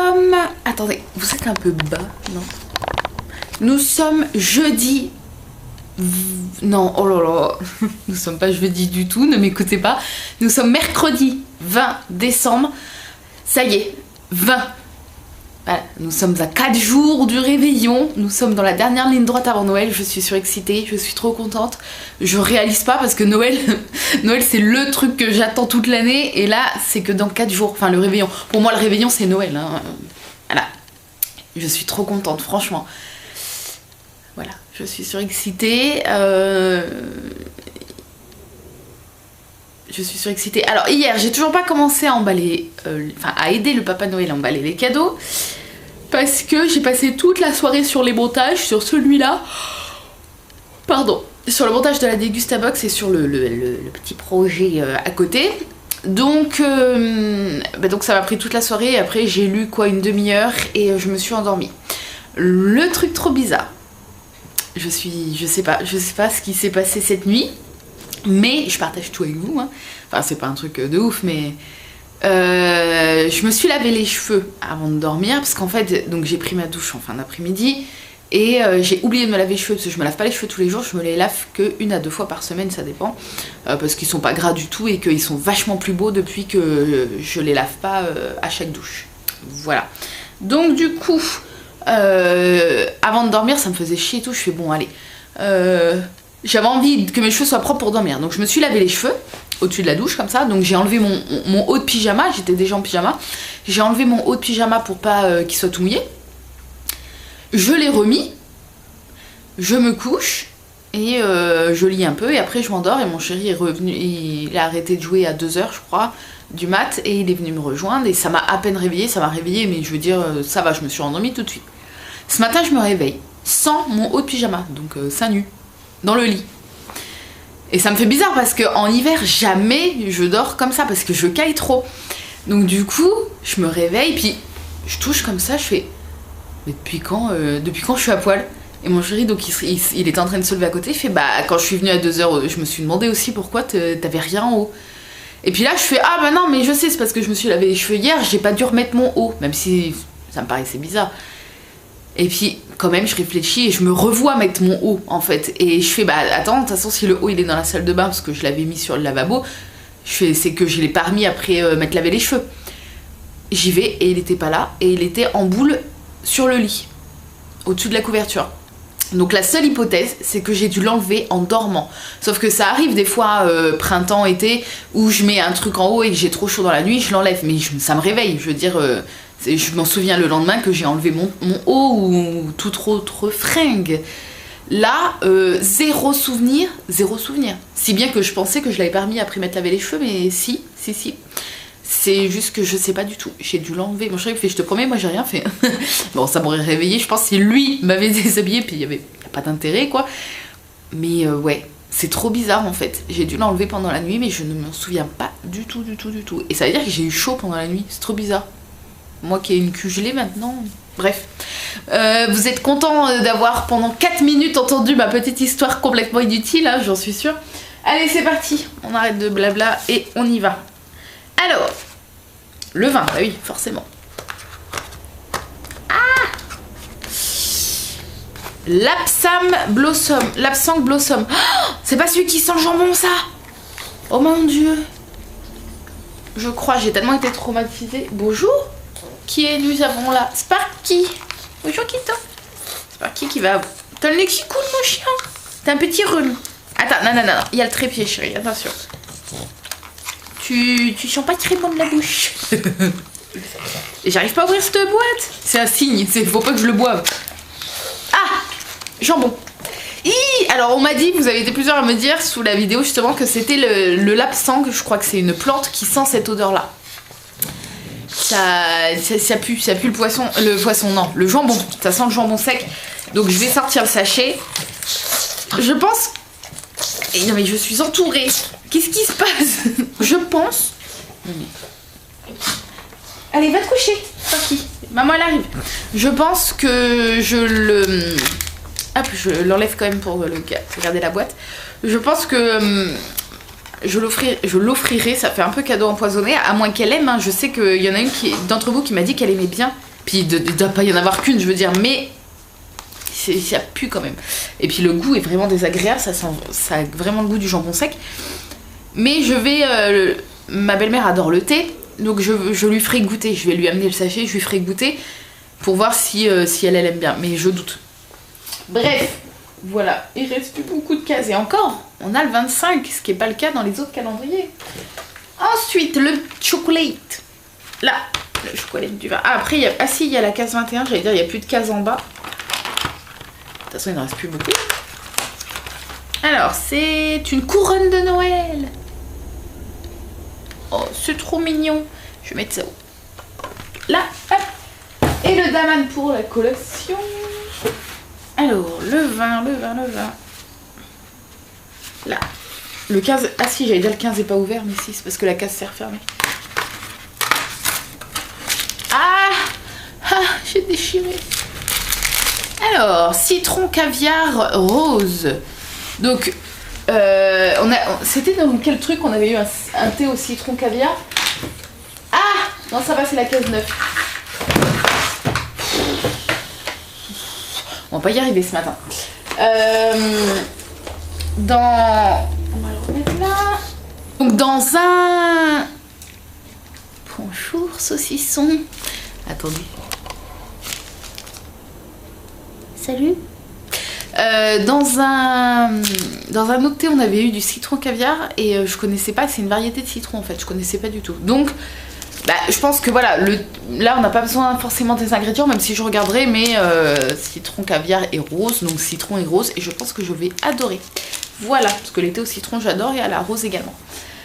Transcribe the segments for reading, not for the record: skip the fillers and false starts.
sommes... Attendez, vous êtes un peu bas, non? Nous sommes jeudi... Non, oh là là, nous sommes pas jeudi du tout, ne m'écoutez pas. Nous sommes mercredi 20 décembre. Ça y est, 20. Voilà, nous sommes à 4 jours du réveillon. Nous sommes dans la dernière ligne droite avant Noël. Je suis surexcitée, je suis trop contente. Je réalise pas parce que Noël, Noël c'est le truc que j'attends toute l'année. Et là, c'est que dans 4 jours, enfin le réveillon. Pour moi, le réveillon c'est Noël. Hein. Voilà, je suis trop contente, franchement. Voilà, je suis surexcitée. Je suis surexcitée. Alors hier, j'ai toujours pas commencé à emballer, à aider le Papa Noël à emballer les cadeaux. Parce que j'ai passé toute la soirée sur les montages, sur celui-là. Pardon. Sur le montage de la Dégustabox et sur le petit projet à côté. Donc, donc ça m'a pris toute la soirée. Et après, j'ai lu quoi une demi-heure et je me suis endormie. Le truc trop bizarre. Je sais pas ce qui s'est passé cette nuit. Mais je partage tout avec vous. Hein. Enfin, c'est pas un truc de ouf, mais... je me suis lavé les cheveux avant de dormir parce qu'en fait donc j'ai pris ma douche en fin d'après-midi et j'ai oublié de me laver les cheveux parce que je me lave pas les cheveux tous les jours, je me les lave que 1 à 2 fois par semaine, ça dépend, parce qu'ils sont pas gras du tout et qu'ils sont vachement plus beaux depuis que je les lave pas à chaque douche. Voilà, donc du coup avant de dormir ça me faisait chier et tout, je fais bon allez, j'avais envie que mes cheveux soient propres pour dormir, donc je me suis lavé les cheveux au-dessus de la douche comme ça, donc j'ai enlevé mon haut de pyjama, j'étais déjà en pyjama, j'ai enlevé mon haut de pyjama pour pas qu'il soit tout mouillé, je l'ai remis, je me couche et je lis un peu et après je m'endors et mon chéri est revenu, il a arrêté de jouer à 2h je crois du mat et il est venu me rejoindre et ça m'a à peine réveillée, ça m'a réveillée mais je veux dire ça va, je me suis endormie tout de suite. Ce matin je me réveille sans mon haut de pyjama, donc seins nus, dans le lit. Et ça me fait bizarre parce qu'en hiver, jamais je dors comme ça parce que je caille trop. Donc du coup, je me réveille, puis je touche comme ça, je fais... Mais depuis quand je suis à poil? Et mon chéri, donc il était en train de se lever à côté, il fait bah quand je suis venue à 2h, je me suis demandé aussi pourquoi t'avais rien en haut. Et puis là, je fais ah bah non, mais je sais, c'est parce que je me suis lavé les cheveux hier, j'ai pas dû remettre mon haut, même si ça me paraissait bizarre. Et puis, quand même, je réfléchis et je me revois mettre mon haut, en fait. Et je fais, bah attends, de toute façon, si le haut il est dans la salle de bain, parce que je l'avais mis sur le lavabo, c'est que je l'ai pas remis après m'être lavé les cheveux. J'y vais et il était pas là, et il était en boule sur le lit, au-dessus de la couverture. Donc la seule hypothèse, c'est que j'ai dû l'enlever en dormant. Sauf que ça arrive des fois, printemps, été, où je mets un truc en haut et que j'ai trop chaud dans la nuit, je l'enlève. Mais ça me réveille, je veux dire... je m'en souviens le lendemain que j'ai enlevé mon haut ou toute autre fringue. Là, zéro souvenir. Si bien que je pensais que je l'avais pas remis après m'être lavé les cheveux, mais si. C'est juste que je sais pas du tout. J'ai dû l'enlever. Mon chéri fait, je te promets, moi j'ai rien fait. Bon, ça m'aurait réveillé, je pense, si lui m'avait déshabillé, puis il y a pas d'intérêt, quoi. Mais ouais, c'est trop bizarre en fait. J'ai dû l'enlever pendant la nuit, mais je ne m'en souviens pas du tout. Et ça veut dire que j'ai eu chaud pendant la nuit. C'est trop bizarre. Moi qui ai une queue gelée maintenant. Bref. Vous êtes content d'avoir pendant 4 minutes entendu ma petite histoire complètement inutile, hein, j'en suis sûre. Allez, c'est parti. On arrête de blabla et on y va. Alors, le vin, bah oui, forcément. Ah, Lapsang Blossom. Oh, c'est pas celui qui sent le jambon, ça? Oh mon dieu. Je crois, j'ai tellement été traumatisée. Bonjour. Qui est nous avons là? Sparky. Bonjour Kito. Sparky qui va... T'as le nez qui coule mon chien. T'as un petit rhume. Attends, non. Il y a le trépied chérie, attention. Tu sens pas très bon de la bouche. Et j'arrive pas à ouvrir cette boîte. C'est un signe, faut pas que je le boive. Ah, jambon. Alors on m'a dit, vous avez été plusieurs à me dire sous la vidéo justement que c'était le lapsang. Je crois que c'est une plante qui sent cette odeur là. Ça pue le poisson. Non, le jambon. Ça sent le jambon sec. Donc je vais sortir le sachet. Je pense... Non mais je suis entourée. Qu'est-ce qui se passe? Je pense... Allez, va te coucher. Sorti. Maman, elle arrive. Je pense que je l'enlève quand même pour regarder la boîte. Je pense que je l'offrirai. Ça fait un peu cadeau empoisonné. À moins qu'elle aime. Hein. Je sais qu'il y en a une d'entre vous qui m'a dit qu'elle aimait bien Puis il doit pas y en avoir qu'une, je veux dire, mais ça pue quand même. Et puis le goût est vraiment désagréable, ça a vraiment le goût du jambon sec. Mais je vais... ma belle-mère adore le thé, donc je lui ferai goûter. Je vais lui amener le sachet, je lui ferai goûter pour voir si elle aime bien, mais je doute. Bref, voilà, il reste plus beaucoup de cases. Et encore, on a le 25, ce qui n'est pas le cas dans les autres calendriers. Ensuite, le chocolate. Là, le chocolat du vin. Ah, après, il y a la case 21, j'allais dire, il n'y a plus de cases en bas. De toute façon, il ne reste plus beaucoup. Alors, c'est une couronne de Noël. Oh, c'est trop mignon. Je vais mettre ça là, hop. Et le daman pour la collation. Alors, le vin. Là. Le 15... Ah si, j'allais dire le 15 n'est pas ouvert, mais si, c'est parce que la case s'est refermée. Ah, j'ai déchiré. Alors, citron caviar rose. Donc, c'était dans quel truc on avait eu un thé au citron caviar? Ah, non, ça va, c'est la case 9. On va pas y arriver ce matin. On va le remettre là. Donc, dans un... Bonjour, saucisson. Attendez. Salut. Dans un autre thé, on avait eu du citron caviar et je connaissais pas, c'est une variété de citron en fait, je connaissais pas du tout. Donc, je pense que voilà, là on n'a pas besoin forcément des ingrédients, même si je regarderai, mais citron caviar et rose, donc citron et rose, et je pense que je vais adorer. Voilà, parce que les thés au citron j'adore et à la rose également.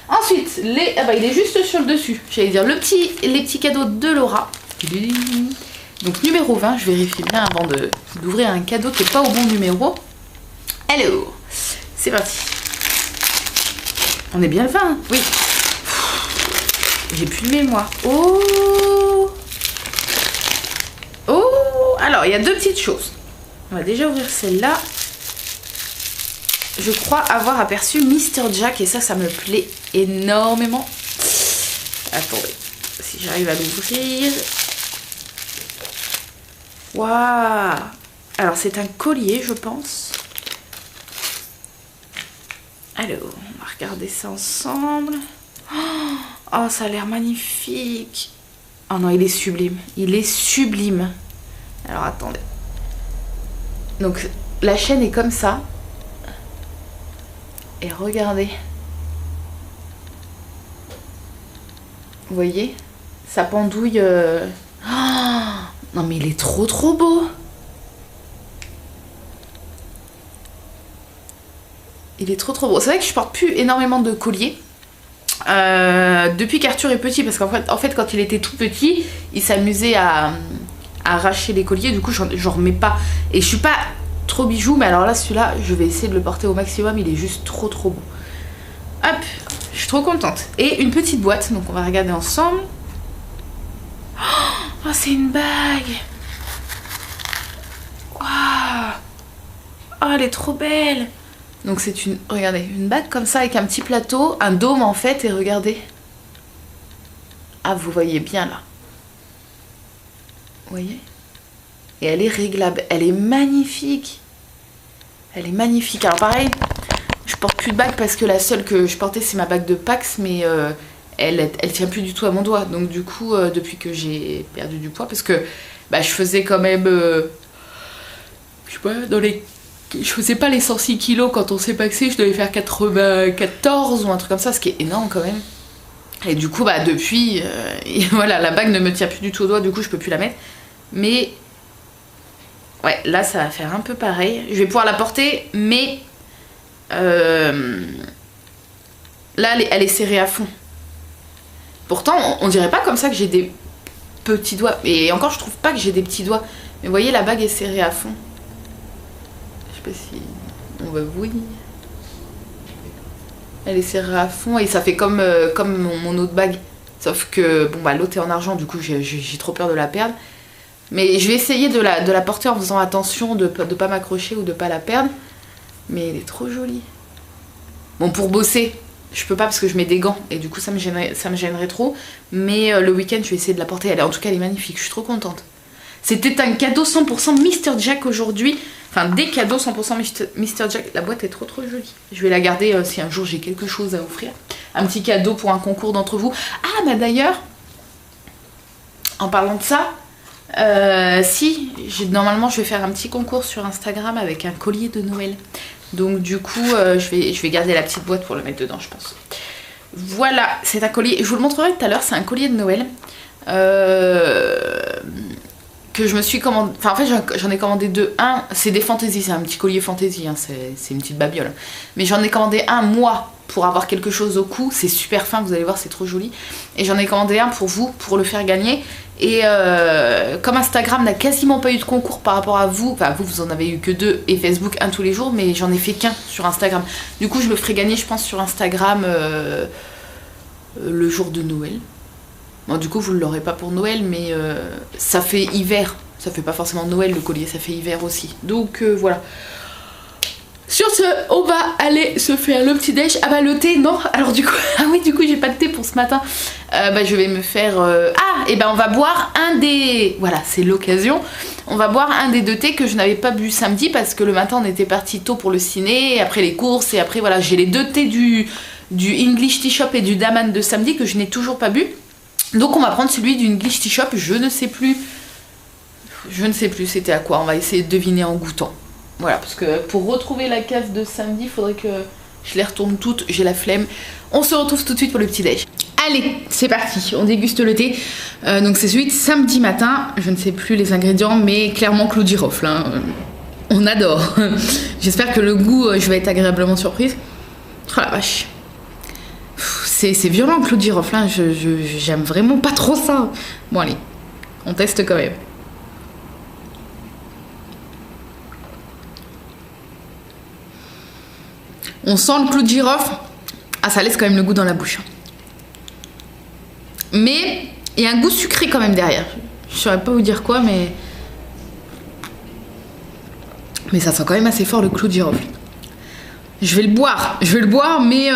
Ensuite, il est juste sur le dessus, j'allais dire les petits cadeaux de Laura. Donc numéro 20, je vérifie bien avant d'ouvrir un cadeau qui n'est pas au bon numéro. Alors, c'est parti. On est bien le 20, oui. J'ai plus de mémoire. Oh, alors il y a deux petites choses. On va déjà ouvrir celle-là. Je crois avoir aperçu Mr. Jack et ça me plaît énormément. Attendez, si j'arrive à l'ouvrir. Waouh! Alors c'est un collier, je pense. Alors, on va regarder ça ensemble. Oh, ça a l'air magnifique. Oh non, il est sublime. Il est sublime. Alors attendez. Donc la chaîne est comme ça. Et regardez. Vous voyez? Ça pendouille... Non mais il est trop beau. Il est trop beau. C'est vrai que je porte plus énormément de colliers. Depuis qu'Arthur est petit, parce qu'en fait quand il était tout petit, il s'amusait à arracher les colliers, du coup j'en remets pas. Et je suis pas trop bijou, mais alors là celui-là, je vais essayer de le porter au maximum, il est juste trop beau. Hop, je suis trop contente. Et une petite boîte, donc on va regarder ensemble. Oh, c'est une bague. Waouh. Oh, elle est trop belle. Donc c'est regardez, une bague comme ça avec un petit plateau, un dôme en fait, et regardez. Ah, vous voyez bien là. Vous voyez? Et elle est réglable, elle est magnifique. Elle est magnifique. Alors pareil, je porte plus de bague parce que la seule que je portais c'est ma bague de Pax, mais elle tient plus du tout à mon doigt. Donc du coup, depuis que j'ai perdu du poids, parce que je faisais quand même, je sais pas, je faisais pas les 106 kilos quand on s'est paxé, je devais faire 94 ou un truc comme ça, ce qui est énorme quand même. Et du coup, depuis, voilà, la bague ne me tient plus du tout au doigt, du coup je peux plus la mettre. Mais ouais, là ça va faire un peu pareil. Je vais pouvoir la porter, mais là elle est serrée à fond. Pourtant, on dirait pas comme ça que j'ai des petits doigts. Et encore, je trouve pas que j'ai des petits doigts. Mais vous voyez, la bague est serrée à fond. Je sais pas si on va voir. Elle est serrée à fond et ça fait comme mon autre bague. Sauf que, l'autre est en argent, du coup j'ai trop peur de la perdre. Mais je vais essayer de la porter en faisant attention de pas m'accrocher ou de pas la perdre. Mais elle est trop jolie. Bon, pour bosser, je peux pas parce que je mets des gants et du coup ça me gênerait trop. Mais le week-end, je vais essayer de la porter. En tout cas, elle est magnifique, je suis trop contente. C'était un cadeau 100% Mr. Jack aujourd'hui. Enfin, des cadeaux 100% Mr. Jack. La boîte est trop jolie. Je vais la garder si un jour j'ai quelque chose à offrir. Un petit cadeau pour un concours d'entre vous. Ah, bah d'ailleurs, en parlant de ça, normalement je vais faire un petit concours sur Instagram avec un collier de Noël. Donc du coup, je vais garder la petite boîte pour le mettre dedans, je pense. Voilà, c'est un collier. Je vous le montrerai tout à l'heure, c'est un collier de Noël. Que je me suis commandé, enfin en fait j'en ai commandé deux, un c'est des fantaisies, c'est un petit collier fantaisie, hein, c'est une petite babiole, mais j'en ai commandé un moi pour avoir quelque chose au cou, c'est super fin, vous allez voir, c'est trop joli, et j'en ai commandé un pour vous, pour le faire gagner, et comme Instagram n'a quasiment pas eu de concours par rapport à vous, enfin vous en avez eu que 2, et Facebook un tous les jours, mais j'en ai fait qu'un sur Instagram, du coup je le ferai gagner je pense sur Instagram le jour de Noël. Bon, du coup, vous ne l'aurez pas pour Noël, mais ça fait hiver. Ça fait pas forcément Noël le collier, ça fait hiver aussi. Donc voilà. Sur ce, on va aller se faire le petit déj. Ah bah le thé, non. Alors du coup, ah oui, du coup, j'ai pas de thé pour ce matin. Je vais me faire... Ah, et ben on va boire un des... Voilà, c'est l'occasion. On va boire un des 2 thés que je n'avais pas bu samedi parce que le matin, on était parti tôt pour le ciné, et après les courses, et après voilà, j'ai les 2 thés du English Tea Shop et du Daman de samedi que je n'ai toujours pas bu. Donc on va prendre celui du English Tea Shop, je ne sais plus c'était à quoi, on va essayer de deviner en goûtant. Voilà, parce que pour retrouver la cave de samedi, il faudrait que je les retourne toutes, j'ai la flemme. On se retrouve tout de suite pour le petit déj. Allez, c'est parti, on déguste le thé. Donc c'est celui de samedi matin, je ne sais plus les ingrédients, mais clairement clou de girofle, hein. On adore. J'espère que le goût, je vais être agréablement surprise. Oh la vache. C'est violent le clou de girofle, hein. J'aime vraiment pas trop ça. Bon allez, on teste quand même. On sent le clou de girofle. Ah, ça laisse quand même le goût dans la bouche. Mais il y a un goût sucré quand même derrière. Je saurais pas vous dire quoi, mais ça sent quand même assez fort le clou de girofle. Je vais le boire, mais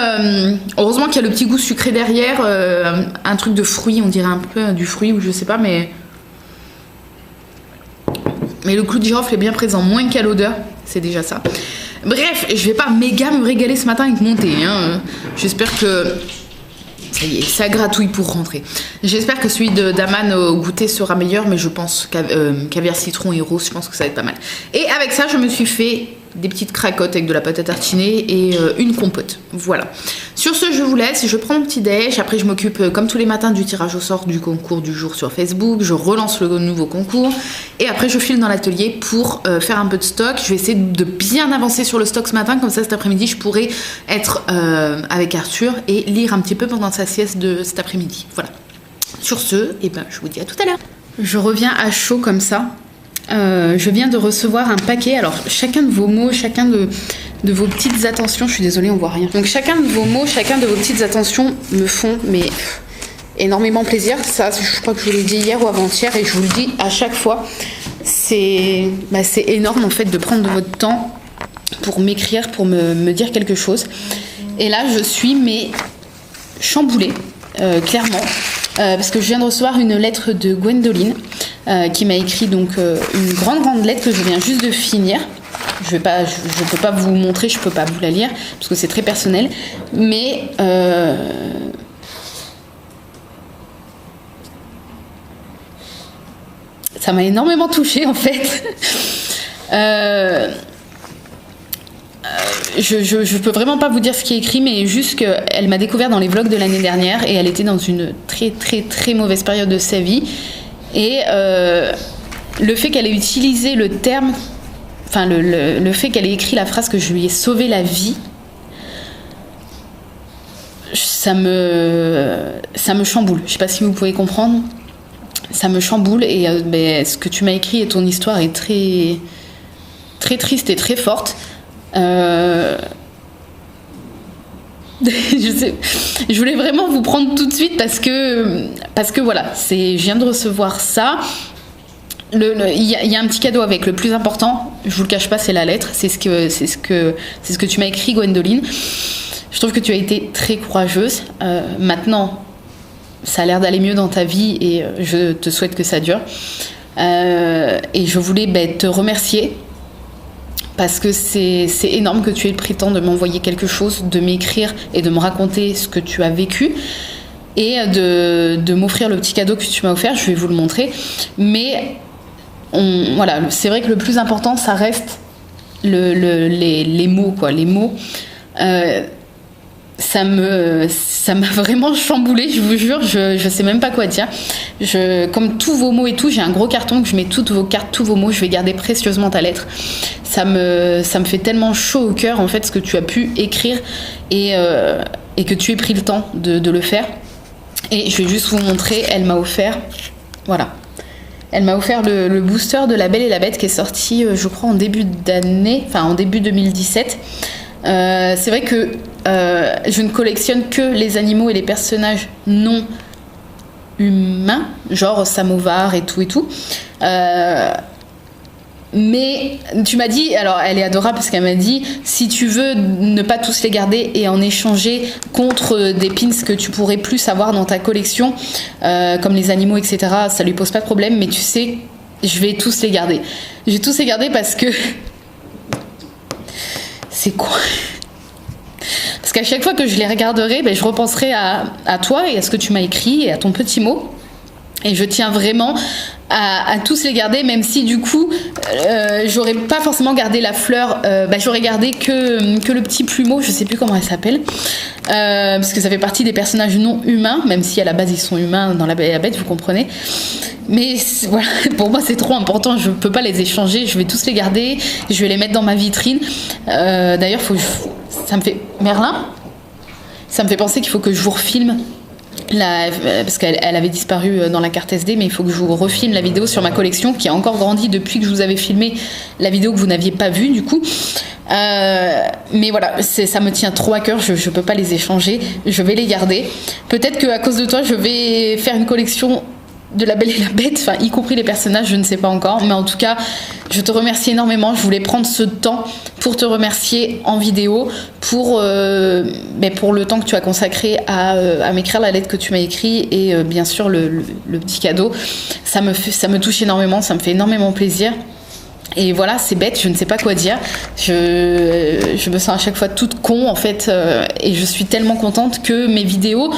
heureusement qu'il y a le petit goût sucré derrière, un truc de fruit, on dirait un peu du fruit ou je sais pas, mais le clou de girofle est bien présent, moins qu'à l'odeur, c'est déjà ça. Bref, je vais pas méga me régaler ce matin avec mon thé, hein. J'espère que ça y est, ça gratouille pour rentrer. J'espère que celui de Daman au goûter sera meilleur, mais je pense caviar citron et rose, je pense que ça va être pas mal. Et avec ça, je me suis fait des petites cracottes avec de la pâte à tartiner et une compote. Voilà. Sur ce, je vous laisse, je prends mon petit déj. Après, je m'occupe comme tous les matins du tirage au sort du concours du jour sur Facebook. Je relance le nouveau concours. Et après, je file dans l'atelier pour faire un peu de stock. Je vais essayer de bien avancer sur le stock ce matin. Comme ça, cet après-midi, je pourrai être avec Arthur et lire un petit peu pendant sa sieste de cet après-midi. Voilà. Sur ce, eh ben, je vous dis à tout à l'heure. Je reviens à chaud comme ça. Je viens de recevoir un paquet. Alors chacun de vos mots, chacun de vos petites attentions, je suis désolée, on voit rien. Donc chacun de vos mots, chacun de vos petites attentions me font énormément plaisir. Ça, je crois que je vous l'ai dit hier ou avant-hier et je vous le dis à chaque fois. C'est énorme en fait de prendre de votre temps pour m'écrire, pour me dire quelque chose. Et là, je suis chamboulée, clairement. Parce que je viens de recevoir une lettre de Gwendoline qui m'a écrit donc une grande lettre que je viens juste de finir. Je peux pas vous montrer, je peux pas vous la lire parce que c'est très personnel, mais ça m'a énormément touchée en fait. Je peux vraiment pas vous dire ce qui est écrit, mais juste qu'elle m'a découvert dans les vlogs de l'année dernière et elle était dans une très mauvaise période de sa vie. Et le fait qu'elle ait utilisé le terme, enfin le fait qu'elle ait écrit la phrase que je lui ai sauvé la vie, ça me chamboule. Je sais pas si vous pouvez comprendre. Ça me chamboule et ce que tu m'as écrit et ton histoire est très triste et très forte. Je voulais vraiment vous prendre tout de suite parce que voilà, je viens de recevoir ça. Il y a un petit cadeau avec. Le plus important, je vous le cache pas, c'est la lettre. C'est ce que tu m'as écrit, Gwendoline. Je trouve que tu as été très courageuse. Maintenant, ça a l'air d'aller mieux dans ta vie et je te souhaite que ça dure. Et je voulais te remercier parce que c'est énorme que tu aies pris le temps de m'envoyer quelque chose, de m'écrire et de me raconter ce que tu as vécu et de m'offrir le petit cadeau que tu m'as offert. Je vais vous le montrer. Mais voilà, c'est vrai que le plus important, ça reste les mots, quoi. Les mots, ça m'a vraiment chamboulée, je vous jure. Je sais même pas quoi dire. Comme tous vos mots et tout, j'ai un gros carton que je mets toutes vos cartes, tous vos mots. Je vais garder précieusement ta lettre. Ça me fait tellement chaud au cœur, en fait, ce que tu as pu écrire et que tu aies pris le temps de le faire. Et je vais juste vous montrer, elle m'a offert, voilà. Elle m'a offert le booster de La Belle et la Bête qui est sorti, je crois, en début d'année, enfin en début 2017. C'est vrai que je ne collectionne que les animaux et les personnages non humains, genre Samovar et tout. Mais tu m'as dit, alors elle est adorable parce qu'elle m'a dit, si tu veux ne pas tous les garder et en échanger contre des pins que tu pourrais plus avoir dans ta collection, comme les animaux, etc., ça lui pose pas de problème, mais tu sais, je vais tous les garder. Je vais tous les garder parce que... C'est quoi ? Parce qu'à chaque fois que je les regarderai, je repenserai à toi et à ce que tu m'as écrit et à ton petit mot. Et je tiens vraiment à tous les garder, même si du coup j'aurais pas forcément gardé la fleur, j'aurais gardé que le petit plumeau, je sais plus comment elle s'appelle, parce que ça fait partie des personnages non humains, même si à la base ils sont humains dans La Belle et la Bête, vous comprenez. Mais voilà, pour moi c'est trop important, je peux pas les échanger, je vais tous les garder, je vais les mettre dans ma vitrine. D'ailleurs ça me fait Merlin, ça me fait penser qu'il faut que je vous refilme. Parce qu'elle avait disparu dans la carte SD, mais il faut que je vous refilme la vidéo sur ma collection qui a encore grandi depuis que je vous avais filmé la vidéo que vous n'aviez pas vue du coup. Mais voilà, ça me tient trop à cœur, je peux pas les échanger, je vais les garder. Peut-être qu'à cause de toi, je vais faire une collection de La Belle et la Bête, enfin y compris les personnages, je ne sais pas encore, mais en tout cas je te remercie énormément. Je voulais prendre ce temps pour te remercier en vidéo pour le temps que tu as consacré à m'écrire la lettre que tu m'as écrite et bien sûr le petit cadeau. Ça me touche énormément, ça me fait énormément plaisir. Et voilà, c'est bête, je ne sais pas quoi dire. Je me sens à chaque fois toute con en fait, et je suis tellement contente que mes vidéos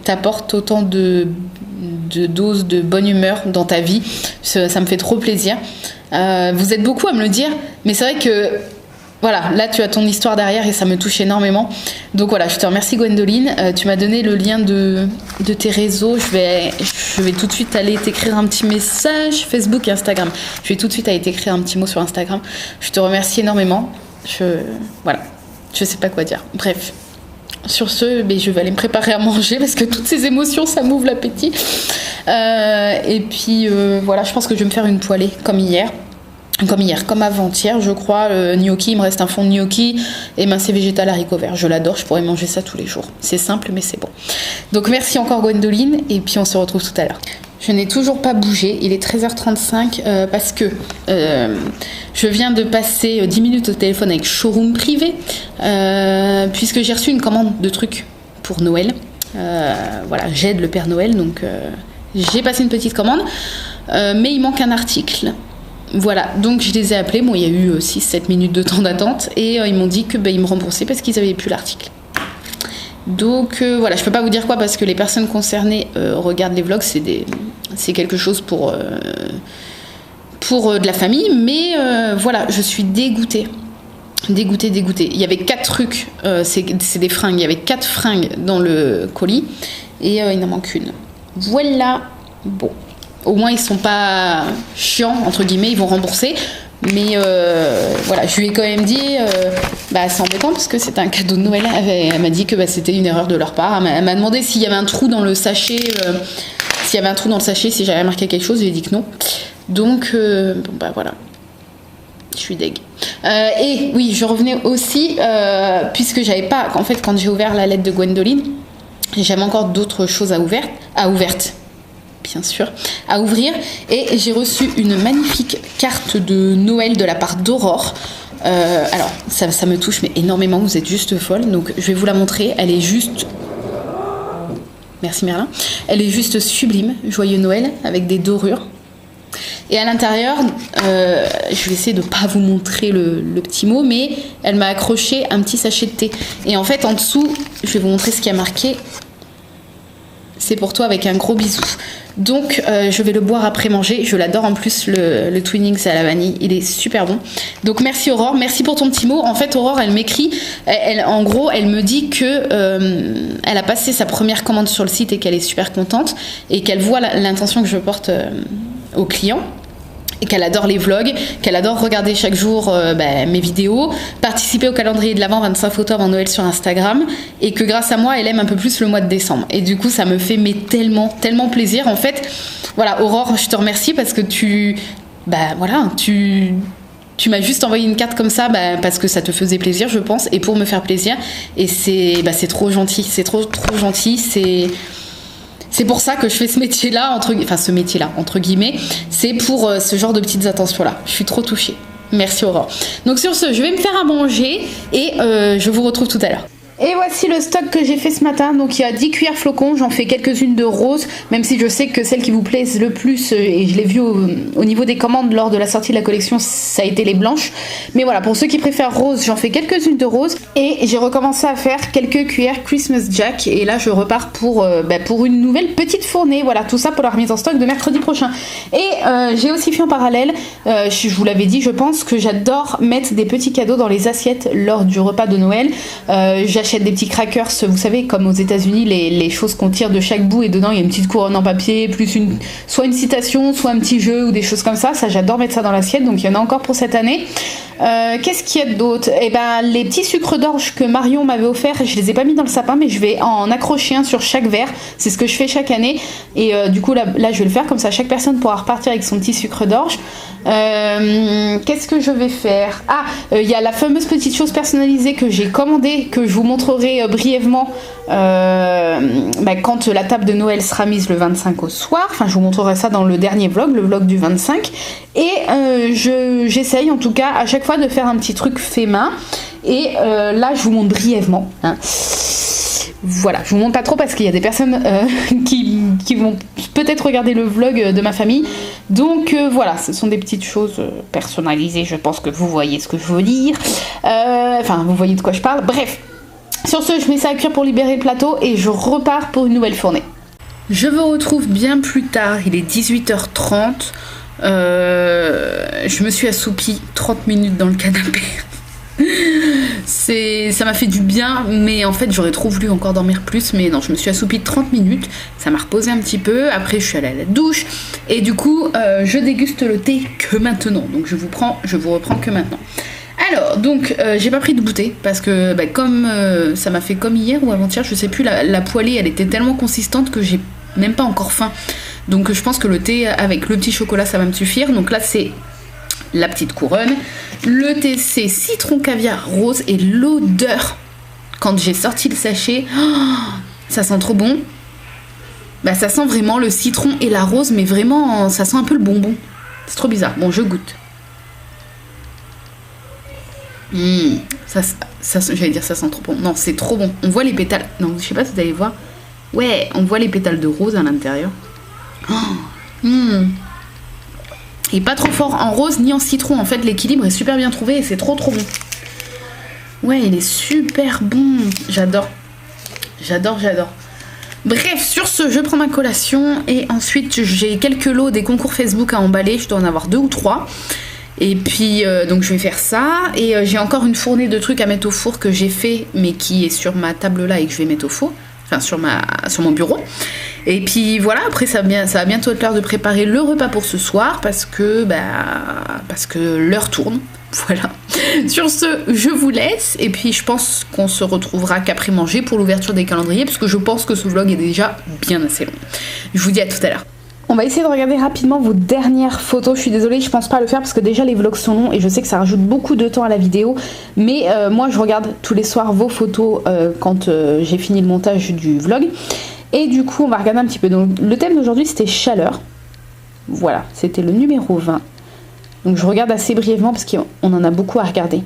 t'apporte autant de doses de bonne humeur dans ta vie. Ça me fait trop plaisir. Vous êtes beaucoup à me le dire, mais c'est vrai que voilà, là tu as ton histoire derrière et ça me touche énormément. Donc voilà, je te remercie Gwendoline. Tu m'as donné le lien de tes réseaux. Je vais tout de suite aller t'écrire un petit message, Facebook et Instagram. Je vais tout de suite aller t'écrire un petit mot sur Instagram. Je te remercie énormément. Voilà, je sais pas quoi dire. Bref. Sur ce, je vais aller me préparer à manger parce que toutes ces émotions, ça m'ouvre l'appétit. Et puis voilà, je pense que je vais me faire une poêlée comme avant-hier, je crois. Gnocchi, il me reste un fond de gnocchi et mincé végétal haricots verts. Je l'adore, je pourrais manger ça tous les jours. C'est simple, mais c'est bon. Donc merci encore Gwendoline et puis on se retrouve tout à l'heure. Je n'ai toujours pas bougé, il est 13h35 parce que je viens de passer 10 minutes au téléphone avec Showroom Privé puisque j'ai reçu une commande de trucs pour Noël. Voilà, j'aide le Père Noël, donc j'ai passé une petite commande, mais il manque un article. Voilà, donc je les ai appelés, il y a eu 6-7 minutes de temps d'attente et ils m'ont dit que ils me remboursaient parce qu'ils n'avaient plus l'article. Donc voilà, je peux pas vous dire quoi parce que les personnes concernées regardent les vlogs, c'est quelque chose pour de la famille, mais voilà, je suis dégoûtée. Il y avait 4 trucs, c'est des fringues, il y avait 4 fringues dans le colis et il en manque une. Voilà, bon, au moins ils sont pas chiants entre guillemets, ils vont rembourser. Mais voilà, je lui ai quand même dit, c'est embêtant parce que c'était un cadeau de Noël. Elle m'a dit que c'était une erreur de leur part. Elle m'a demandé s'il y avait un trou dans le sachet, si j'avais marqué quelque chose. Je lui ai dit que non. Donc, voilà. Je suis deg. Et oui, je revenais aussi, puisque j'avais pas, en fait, quand j'ai ouvert la lettre de Gwendoline, j'avais encore d'autres choses à ouvrir. Bien sûr, à ouvrir, et j'ai reçu une magnifique carte de Noël de la part d'Aurore. Alors ça me touche mais énormément, vous êtes juste folle, donc je vais vous la montrer. Elle est juste Merci Merlin. Elle est juste sublime, joyeux Noël, avec des dorures. Et à l'intérieur, je vais essayer de ne pas vous montrer le petit mot, mais elle m'a accroché un petit sachet de thé. Et en fait, en dessous, je vais vous montrer ce qui a marqué. C'est pour toi avec un gros bisou. Donc, je vais le boire après manger. Je l'adore en plus, le Twinings à la vanille. Il est super bon. Donc, merci Aurore. Merci pour ton petit mot. En fait, Aurore, elle m'écrit. En gros, elle me dit que elle a passé sa première commande sur le site et qu'elle est super contente. Et qu'elle voit l'intention que je porte aux clients. Et qu'elle adore les vlogs, qu'elle adore regarder chaque jour mes vidéos, participer au calendrier de l'Avent 25 photos avant Noël sur Instagram, et que grâce à moi, elle aime un peu plus le mois de décembre. Et du coup, ça me fait tellement, tellement plaisir. En fait, voilà, Aurore, je te remercie parce que tu m'as juste envoyé une carte comme ça parce que ça te faisait plaisir, je pense, et pour me faire plaisir. Et c'est trop gentil, c'est trop gentil, c'est pour ça que je fais ce métier-là, entre guillemets, c'est pour ce genre de petites attentions-là. Je suis trop touchée. Merci Aurore. Donc sur ce, je vais me faire à manger et je vous retrouve tout à l'heure. Et voici le stock que j'ai fait ce matin. Donc il y a 10 cuillères flocons, j'en fais quelques-unes de roses, même si je sais que celles qui vous plaisent le plus, et je l'ai vu au niveau des commandes lors de la sortie de la collection, ça a été les blanches. Mais voilà, pour ceux qui préfèrent rose, j'en fais quelques-unes de roses. Et j'ai recommencé à faire quelques cuillères Christmas Jack. Et là je repars pour une nouvelle petite fournée. Voilà, tout ça pour la remise en stock de mercredi prochain. Et j'ai aussi fait en parallèle, je vous l'avais dit, je pense que j'adore mettre des petits cadeaux dans les assiettes lors du repas de Noël. J'achète des petits crackers, vous savez, comme aux États-Unis, les choses qu'on tire de chaque bout et dedans il y a une petite couronne en papier, plus soit une citation, soit un petit jeu ou des choses comme ça. Ça, j'adore mettre ça dans l'assiette, donc il y en a encore pour cette année. Qu'est-ce qu'il y a d'autre? Les petits sucres d'orge que Marion m'avait offert, je les ai pas mis dans le sapin, mais je vais en accrocher un sur chaque verre. C'est ce que je fais chaque année. Et du coup, là, je vais le faire comme ça. Chaque personne pourra repartir avec son petit sucre d'orge. Qu'est-ce que je vais faire? Il y a la fameuse petite chose personnalisée que j'ai commandée, que je vous montrerai brièvement quand la table de Noël sera mise le 25 au soir. Enfin, je vous montrerai ça dans le dernier vlog, le vlog du 25. Et j'essaye en tout cas à chaque fois de faire un petit truc fait main. Et là, je vous montre brièvement. Voilà, je vous montre pas trop parce qu'il y a des personnes qui vont peut-être regarder le vlog de ma famille. Donc voilà, ce sont des petites choses personnalisées. Je pense que vous voyez ce que je veux dire. Vous voyez de quoi je parle. Bref, sur ce, je mets ça à cuire pour libérer le plateau et je repars pour une nouvelle fournée. Je vous retrouve bien plus tard, il est 18h30. Je me suis assoupie 30 minutes dans le canapé. Ça m'a fait du bien, mais en fait j'aurais trop voulu encore dormir plus, mais non, je me suis assoupie 30 minutes, ça m'a reposé un petit peu. Après je suis allée à la douche et du coup je déguste le thé que maintenant, donc je vous reprends que maintenant. Alors donc j'ai pas pris de goûter parce que comme ça m'a fait comme hier ou avant-hier, je sais plus, la poêlée elle était tellement consistante que j'ai même pas encore faim, donc je pense que le thé avec le petit chocolat ça va me suffire. Donc là c'est la petite couronne. Le thé c'est citron caviar rose, et l'odeur quand j'ai sorti le sachet, ça sent trop bon. Ça sent vraiment le citron et la rose, mais vraiment ça sent un peu le bonbon. C'est trop bizarre. Bon, je goûte. J'allais dire ça sent trop bon. Non, c'est trop bon. On voit les pétales. Non, je sais pas si vous allez voir. Ouais, on voit les pétales de rose à l'intérieur. Et pas trop fort en rose ni en citron. En fait, l'équilibre est super bien trouvé et c'est trop bon. Ouais, il est super bon. J'adore. Bref, sur ce, je prends ma collation et ensuite j'ai quelques lots des concours Facebook à emballer. Je dois en avoir 2 ou 3. Et puis, donc je vais faire ça. Et j'ai encore une fournée de trucs à mettre au four que j'ai fait, mais qui est sur ma table là et que je vais mettre au four. Enfin, sur mon bureau. Et puis voilà, après ça va bientôt être l'heure de préparer le repas pour ce soir parce que l'heure tourne. Voilà. Sur ce, je vous laisse et puis je pense qu'on se retrouvera qu'après manger pour l'ouverture des calendriers parce que je pense que ce vlog est déjà bien assez long. Je vous dis à tout à l'heure. On va essayer de regarder rapidement vos dernières photos. Je suis désolée, je pense pas le faire parce que déjà les vlogs sont longs et je sais que ça rajoute beaucoup de temps à la vidéo. Mais moi je regarde tous les soirs vos photos quand j'ai fini le montage du vlog. Et du coup on va regarder un petit peu. Donc le thème d'aujourd'hui c'était chaleur. Voilà, c'était le numéro 20. Donc je regarde assez brièvement parce qu'on en a beaucoup à regarder.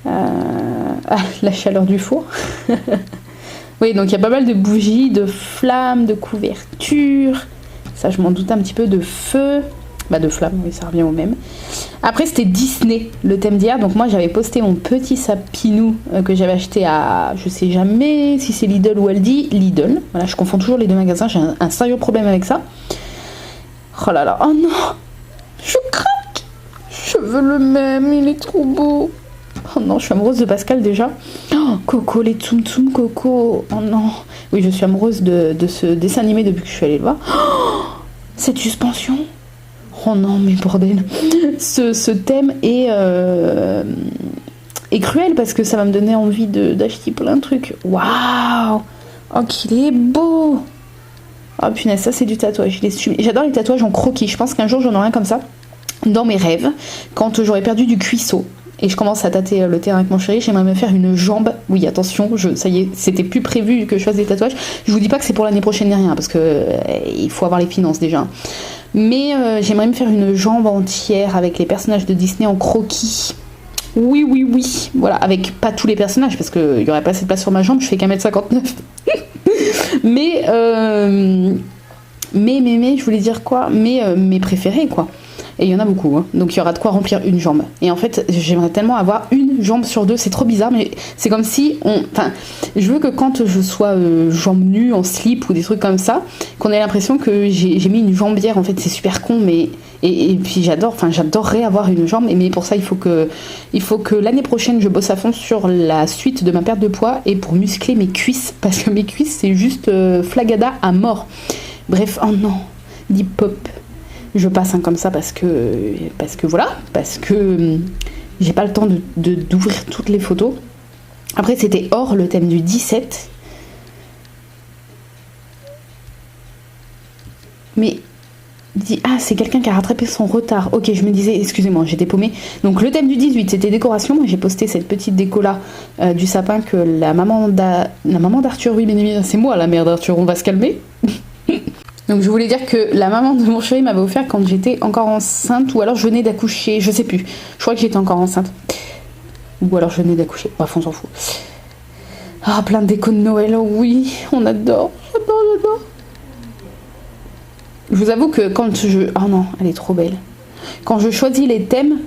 La chaleur du four. Oui, donc il y a pas mal de bougies, de flammes, de couvertures. Ça, je m'en doute un petit peu, de feu. Bah, de flammes, oui, ça revient au même. Après, c'était Disney, le thème d'hier. Donc moi, j'avais posté mon petit sapinou que j'avais acheté à... Je sais jamais si c'est Lidl ou Aldi. Lidl. Voilà, je confonds toujours les deux magasins. J'ai un sérieux problème avec ça. Oh là là, oh non, je craque. Je veux le même, il est trop beau. Oh non, je suis amoureuse de Pascal déjà. Oh, Coco, les Tsum Tsum Coco. Oh non. Oui, je suis amoureuse de ce dessin animé depuis que je suis allée le voir. Oh, cette suspension. Oh non, mais bordel. Ce thème est cruel parce que ça va me donner envie d'acheter plein de trucs. Waouh. Oh, qu'il est beau. Oh punaise, ça c'est du tatouage. J'adore les tatouages en croquis. Je pense qu'un jour j'en aurai un comme ça dans mes rêves. Quand j'aurai perdu du cuisseau et je commence à tâter le terrain avec mon chéri, j'aimerais me faire une jambe. Oui, attention, ça y est, c'était plus prévu que je fasse des tatouages. Je vous dis pas que c'est pour l'année prochaine ni rien parce que il faut avoir les finances déjà. Mais j'aimerais me faire une jambe entière avec les personnages de Disney en croquis. Oui, oui, oui. Voilà, avec pas tous les personnages parce qu'il y aurait pas assez de place sur ma jambe, je fais qu'1m59. mais je voulais dire quoi, mes préférés quoi. Et il y en a beaucoup, hein. Donc il y aura de quoi remplir une jambe. Et en fait, j'aimerais tellement avoir une jambe sur deux, c'est trop bizarre, mais c'est comme si enfin, je veux que quand je sois jambe nue, en slip ou des trucs comme ça, qu'on ait l'impression que j'ai mis une jambière. En fait, c'est super con, mais et puis j'adorerais avoir une jambe, mais pour ça il faut que l'année prochaine je bosse à fond sur la suite de ma perte de poids et pour muscler mes cuisses, parce que mes cuisses c'est juste flagada à mort. Bref, oh non, Deep Pop. Je passe comme ça parce que j'ai pas le temps d'ouvrir toutes les photos. Après c'était Or, le thème du 17. Mais c'est quelqu'un qui a rattrapé son retard. Ok, je me disais, excusez-moi, j'étais paumée. Donc le thème du 18, c'était décoration. Moi j'ai posté cette petite déco là du sapin que la maman d'Arthur, oui bien évidemment, c'est moi la mère d'Arthur, on va se calmer. Donc je voulais dire que la maman de mon chéri m'avait offert quand j'étais encore enceinte, ou alors je venais d'accoucher, je sais plus. Je crois que j'étais encore enceinte. Ou alors je venais d'accoucher, bref on s'en fout. Ah, plein de déco de Noël, oh oui, on adore, j'adore. Je vous avoue que quand oh non, elle est trop belle. Quand je choisis les thèmes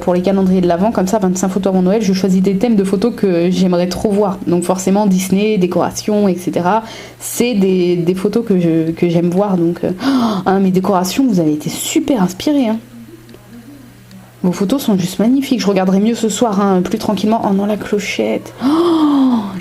pour les calendriers de l'Avent, comme ça, 25 photos avant Noël, je choisis des thèmes de photos que j'aimerais trop voir. Donc forcément Disney, décoration, etc. C'est des photos que j'aime voir. Donc mes décorations, vous avez été super inspirés. Hein. Vos photos sont juste magnifiques. Je regarderai mieux ce soir, hein, plus tranquillement. Oh non, la clochette.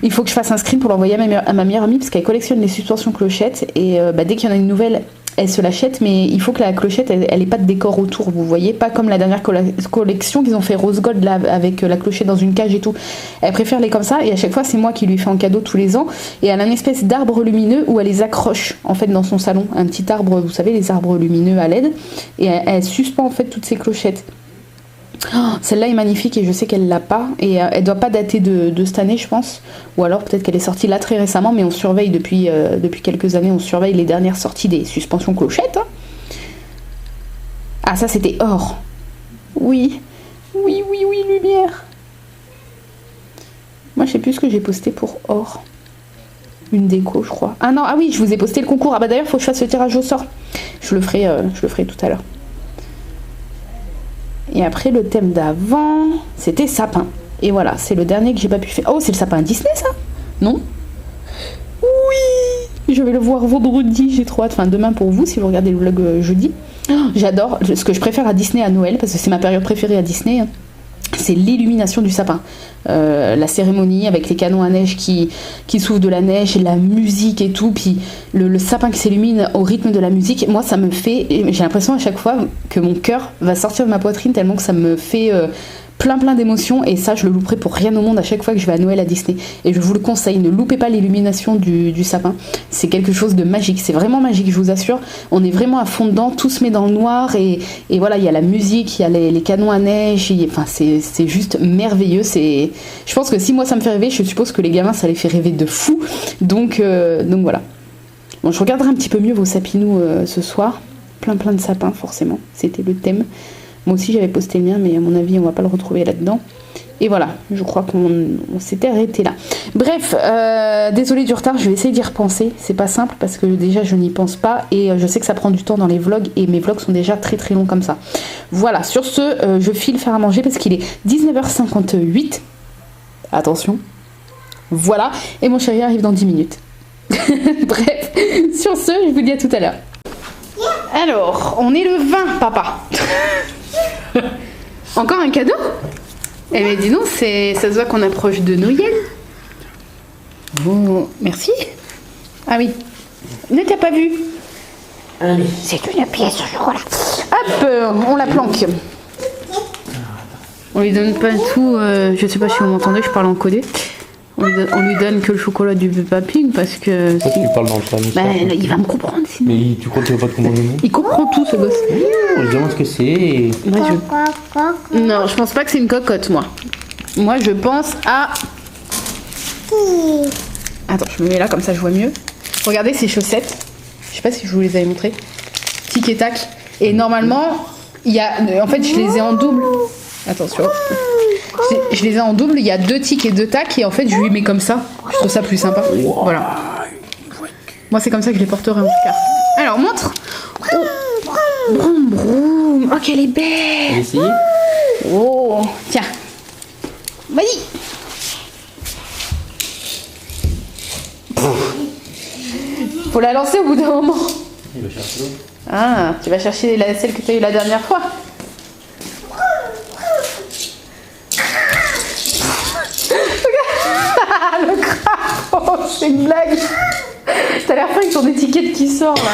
Il faut que je fasse un screen pour l'envoyer à ma meilleure amie parce qu'elle collectionne les suspensions clochettes. Et dès qu'il y en a une nouvelle, elle se l'achète, mais il faut que la clochette, elle ait pas de décor autour, vous voyez, pas comme la dernière collection qu'ils ont fait rose gold là, avec la clochette dans une cage et tout. Elle préfère les comme ça, et à chaque fois c'est moi qui lui fais en cadeau tous les ans, et elle a une espèce d'arbre lumineux où elle les accroche en fait dans son salon, un petit arbre, vous savez, les arbres lumineux à LED, et elle suspend en fait toutes ces clochettes. Oh, celle-là est magnifique et je sais qu'elle l'a pas et elle doit pas dater de cette année je pense, ou alors peut-être qu'elle est sortie là très récemment, mais on surveille depuis quelques années, on surveille les dernières sorties des suspensions clochettes, hein. Ah ça c'était Or, oui lumière. Moi je sais plus ce que j'ai posté pour Or, une déco je crois. Ah oui, je vous ai posté le concours. Ah bah d'ailleurs faut que je fasse le tirage au sort, je le ferai tout à l'heure. Et après, le thème d'avant, c'était sapin. Et voilà, c'est le dernier que j'ai pas pu faire. Oh, c'est le sapin Disney, ça? Non? Oui! Je vais le voir vendredi, j'ai trop hâte. Enfin, demain pour vous, si vous regardez le vlog jeudi. Oh, j'adore. Ce que je préfère à Disney à Noël, parce que c'est ma période préférée à Disney, hein, c'est l'illumination du sapin. La cérémonie avec les canons à neige qui soufflent de la neige, et la musique et tout, puis le sapin qui s'illumine au rythme de la musique. Moi ça me fait, j'ai l'impression à chaque fois que mon cœur va sortir de ma poitrine tellement que ça me fait plein d'émotions, et ça je le louperai pour rien au monde à chaque fois que je vais à Noël à Disney. Et je vous le conseille, ne loupez pas l'illumination du sapin, c'est quelque chose de magique, c'est vraiment magique, je vous assure. On est vraiment à fond dedans, tout se met dans le noir, et voilà, il y a la musique, il y a les canons à neige, enfin c'est juste merveilleux. Je pense que si moi ça me fait rêver, je suppose que les gamins ça les fait rêver de fou, donc voilà. Bon, je regarderai un petit peu mieux vos sapinous ce soir, plein de sapins forcément, c'était le thème. Moi aussi j'avais posté le mien, mais à mon avis on va pas le retrouver là-dedans. Et voilà, je crois qu'on s'était arrêté là. Bref, désolée du retard, je vais essayer d'y repenser. C'est pas simple parce que déjà je n'y pense pas et je sais que ça prend du temps dans les vlogs et mes vlogs sont déjà très très longs comme ça. Voilà, sur ce, je file faire à manger parce qu'il est 19h58. Attention. Voilà, et mon chéri arrive dans 10 minutes. Bref, sur ce, je vous dis à tout à l'heure. Alors, on est le 20, papa. Encore un cadeau? Eh bien, dis donc, ça se voit qu'on approche de Noël. Oh, merci. Ah oui. Ne t'as pas vu? Allez. C'est une pièce de chocolat. Hop, on la planque. On lui donne pas tout. Je sais pas si vous m'entendez, je parle en codé. On lui donne que le chocolat du Peppa Pig parce que. Pourquoi tu parles dans le salon? Bah, il va me comprendre sinon. Mais tu crois qu'il va pas te comprendre? Il comprend tout, ce gosse. On lui demande ce que c'est. Moi, non, je pense pas que c'est une cocotte, moi. Moi, je pense à. Attends, je me mets là, comme ça je vois mieux. Regardez ces chaussettes. Je sais pas si je vous les avais montrées. Tic et tac. Et normalement, il y a. En fait, je les ai en double. Attention. Je les ai en double. Il y a 2 tics et 2 tacs. Et en fait, je lui mets comme ça. Je trouve ça plus sympa. Voilà. Moi, c'est comme ça que je les porterai en tout cas. Alors, montre. Oh. Broum, broum. Oh, qu'elle est belle. Essayez. Oh, tiens. Vas-y. Faut la lancer au bout d'un moment. Il va chercher l'autre. Ah, tu vas chercher celle que tu as eue la dernière fois. Le crapaud, c'est une blague. T'as l'air fin avec ton étiquette qui sort là.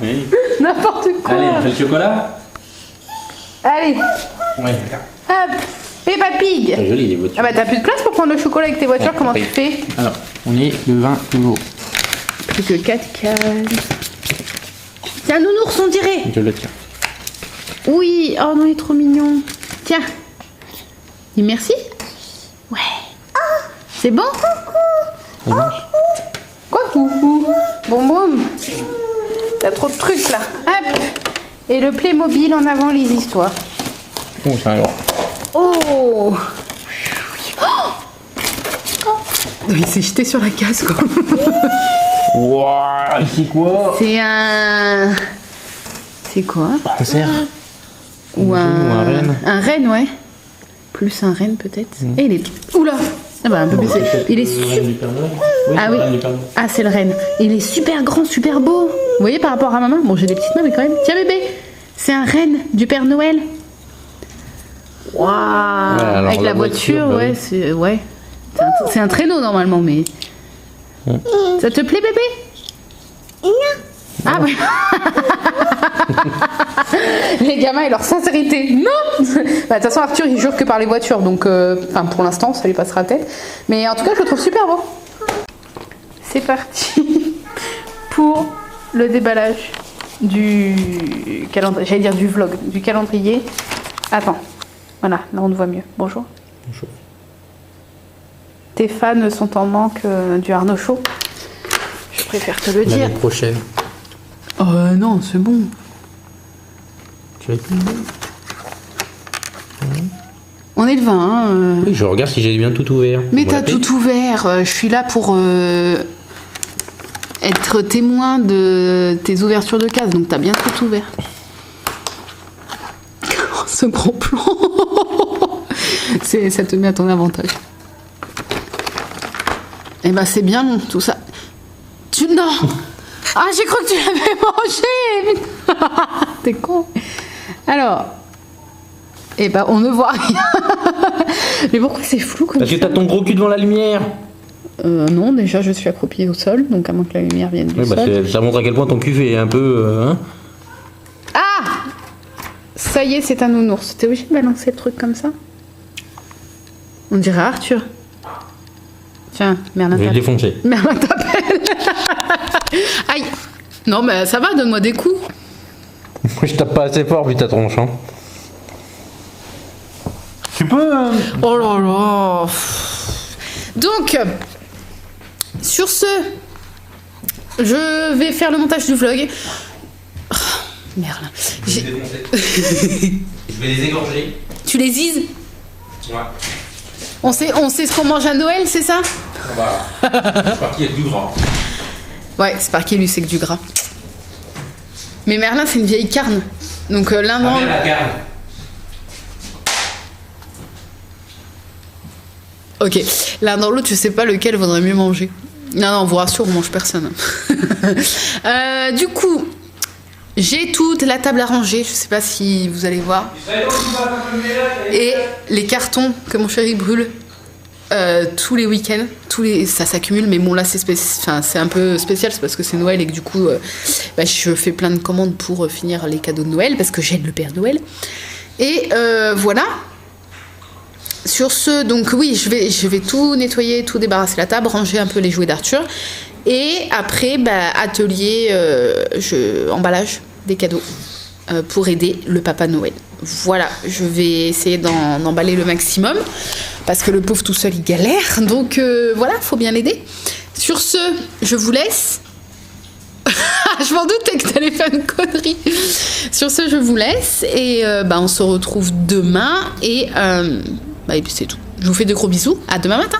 Oui. N'importe quoi. Allez, on fait le chocolat. Allez, Ouais. hop, Peppa Pig. C'est joli les voitures. Ah bah t'as plus de place pour prendre le chocolat avec tes voitures, Ouais, comment oui. tu fais? Alors, on est le 20 toujours. Plus que 4 cases. C'est un nounours on dirait. Je le tiens. Oui, oh non il est trop mignon. Tiens. Dis merci. Ouais. C'est bon? Ça marche. Quoi coucou? Bon boum. T'as trop de trucs là. Hop. Et le Playmobil en avant les histoires. Oh, c'est un lourd. Oh. Il s'est jeté sur la case quoi. Wouah, c'est quoi? C'est un... C'est quoi? Un cerf. Ou un renne. Un renne, ouais. Plus un renne peut-être. Et il est... Oula. Ah bah un peu plus... Il est super... Ah oui. Ah c'est le renne. Il est super grand, super beau. Vous voyez par rapport à maman? Bon j'ai des petites mains mais quand même. Tiens bébé. C'est un renne du Père Noël. Waouh. Ouais, avec la voiture, bah ouais. oui. C'est ouais. C'est un traîneau normalement mais... Ça te plaît bébé? Non. Ah ouais. Les gamins et leur sincérité. Non. Bah, de toute façon Arthur il jure que par les voitures donc enfin pour l'instant ça lui passera la tête. Mais en tout cas je le trouve super beau. C'est parti pour le déballage du calendrier. J'allais dire du vlog, du calendrier. Attends. Voilà, là on te voit mieux. Bonjour. Bonjour. Tes fans sont en manque du Arnaud Show. Je préfère te le dire. L'année prochaine. Oh non, c'est bon. Tu vas être une bonne. On est le 20. Hein, Oui, je regarde si j'ai bien tout ouvert. Mais Voilà, t'as tout ouvert. Je suis là pour être témoin de tes ouvertures de cases. Donc t'as bien tout ouvert. Oh, ce gros plan. Ça te met à ton avantage. Eh ben c'est bien long tout ça. Non. Ah j'ai cru que tu l'avais mangé. T'es con. Alors. Eh ben on ne voit rien. Mais pourquoi c'est flou comme Parce ça? que t'as ton gros cul devant la lumière. Non, déjà je suis accroupie au sol, donc à moins que la lumière vienne du Oui, bah, sol. ça montre à quel point ton cul est un peu. Hein. Ah! Ça y est, c'est un nounours. T'es obligé de balancer le truc comme ça? On dirait Arthur. Tiens, Merlin Je vais le t'appelle. défoncer. Merlin t'appelle. Aïe! Non, mais ça va, donne-moi des coups. Moi, je tape pas assez fort vu ta tronche. Hein. Tu peux. Oh là là. Donc, sur ce, je vais faire le montage du vlog. Oh, merde. Je vais les défoncer. Je vais les égorger. Tu les ises? Ouais. On sait ce qu'on mange à Noël, c'est ça? Voilà. C'est parti avec du gras. Ouais, c'est par qui lui, c'est que du gras. Mais Merlin, c'est une vieille carne. Donc l'un Ah, dans... mais la carne. Ok, l'un dans l'autre, je sais pas lequel vaudrait mieux manger. Non, on vous rassure, on mange personne. Du coup, j'ai toute la table à ranger, je sais pas si vous allez voir. Et les cartons que mon chéri brûle tous les week-ends, ça s'accumule, mais bon là c'est un peu spécial, c'est parce que c'est Noël et que du coup je fais plein de commandes pour finir les cadeaux de Noël, parce que j'aide le Père Noël. Et voilà. Sur ce, donc oui, je vais tout nettoyer, tout débarrasser la table, ranger un peu les jouets d'Arthur. Et après, atelier, emballage des cadeaux pour aider le Papa Noël. Voilà, je vais essayer d'emballer le maximum parce que le pauvre tout seul il galère. Donc voilà, faut bien l'aider. Sur ce, je vous laisse. Je m'en doutais que t'allais faire une connerie. Sur ce, je vous laisse et on se retrouve demain et puis c'est tout. Je vous fais de gros bisous. À demain matin.